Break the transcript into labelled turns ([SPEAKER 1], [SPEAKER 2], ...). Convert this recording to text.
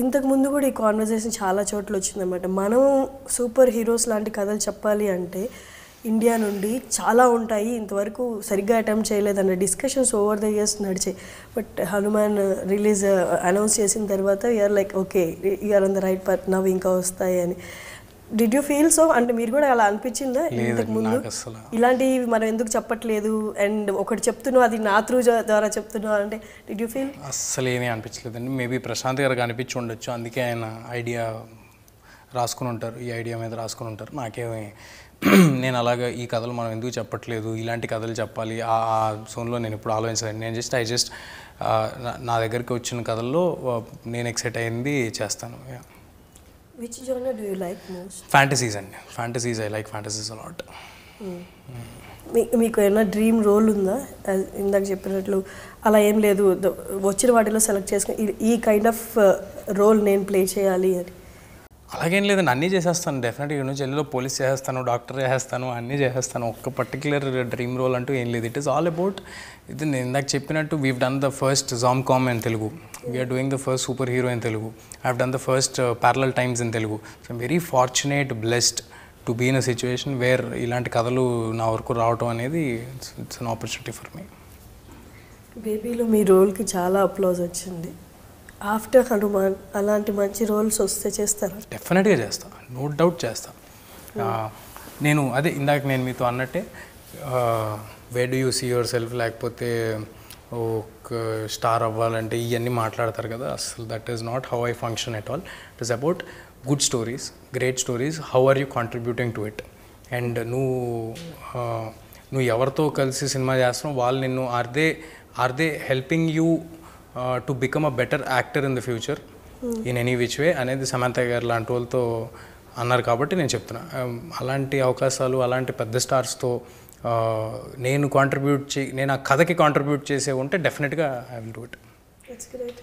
[SPEAKER 1] ఇంతకు ముందు కూడా ఈ కాన్వర్జేషన్ చాలా చోట్ల వచ్చిందన్నమాట. మనం సూపర్ హీరోస్ లాంటి కథలు చెప్పాలి అంటే ఇండియా నుండి చాలా ఉంటాయి, ఇంతవరకు సరిగ్గా అటెంప్ట్ చేయలేదన్న డిస్కషన్స్ ఓవర్ ద ఇయర్స్ నడిచాయి. బట్ హనుమాన్ రిలీజ్ అనౌన్స్ చేసిన తర్వాత you're like okay you're on the right path, నవ్వు ఇంకా వస్తాయి అని. Did you feel so? అంటే మీరు కూడా అలా అనిపించిందా ఇంతకు ముందు ఇలాంటివి మనం ఎందుకు చెప్పట్లేదు అండ్ ఒకటి చెప్తున్నావు అది నా త్రూ ద్వారా చెప్తున్నావు అంటే డిడ్ యూ ఫీల్?
[SPEAKER 2] అస్సలు ఏమీ అనిపించలేదండి. మేబీ ప్రశాంత్ గారికి అనిపించి ఉండొచ్చు, అందుకే ఆయన ఐడియా రాసుకుని ఉంటారు, ఈ ఐడియా మీద రాసుకుని ఉంటారు. నాకేమీ నేను అలాగా ఈ కథలు మనం ఎందుకు చెప్పట్లేదు, ఇలాంటి కథలు చెప్పాలి ఆ జోన్లో నేను ఇప్పుడు ఆలోచించలేదు. నేను జస్ట్ నా దగ్గరికి వచ్చిన కథల్లో నేను ఎక్సైట్ అయింది చేస్తాను.
[SPEAKER 1] Which genre do you like most?
[SPEAKER 2] Fantasies అండి. Fantasies, I like fantasies a lot.
[SPEAKER 1] మీకు ఏమైనా డ్రీమ్ రోల్ ఉందా? ఇందాక చెప్పినట్లు అలా ఏం లేదు, వచ్చిన వాటిలో సెలెక్ట్ చేసుకుని ఈ కైండ్ ఆఫ్ రోల్ నేను ప్లే చేయాలి అని?
[SPEAKER 2] అలాగేం లేదండి, అన్నీ చేసేస్తాను డెఫినెట్గా. ఇక్కడ నుంచి చెల్లిలో పోలీస్ చేసేస్తాను, డాక్టర్ చేసేస్తాను, అన్నీ చేసేస్తాను. ఒక్క పర్టికులర్ డ్రీమ్ రోల్ అంటూ ఏం లేదు. ఇట్ ఈస్ ఆల్ అబౌట్ ఇది. నేను ఇందాక చెప్పినట్టు we've done the first zom com in Telugu, we're doing the first superhero in Telugu, I have done the first parallel times in Telugu. So I'm very fortunate, blessed to be in a situation where ఇలాంటి కథలు నా వరకు రావటం అనేది it's an opportunity for me.
[SPEAKER 1] బేబీలో మీ రోల్కి చాలా అప్లాజ్ వచ్చింది. ఆఫ్టర్ హనుమాన్ అలాంటి మంచి రోల్స్ వస్తే చేస్తారా?
[SPEAKER 2] డెఫినెట్గా చేస్తాను, నో డౌట్ చేస్తాను. నేను అదే ఇందాక నేను మీతో అన్నట్టే where do you see yourself, లేకపోతే ఒక స్టార్ అవ్వాలంటే ఇవన్నీ మాట్లాడతారు కదా, అసలు that is not how I function at all. It is about good stories, great stories, how are you contributing to it. And నువ్వు ఎవరితో కలిసి సినిమా చేస్తున్నావు, వాళ్ళు నిన్ను are they helping you to become a better actor in the future in any which way అనేది సమంత గారు లాంటి వాళ్ళతో అన్నారు కాబట్టి నేను చెప్తున్నా. అలాంటి అవకాశాలు అలాంటి పెద్ద స్టార్స్తో నేను ఆ కథకి కాంట్రిబ్యూట్ చేసే ఉంటే డెఫినెట్గా I will do it.
[SPEAKER 1] That's great.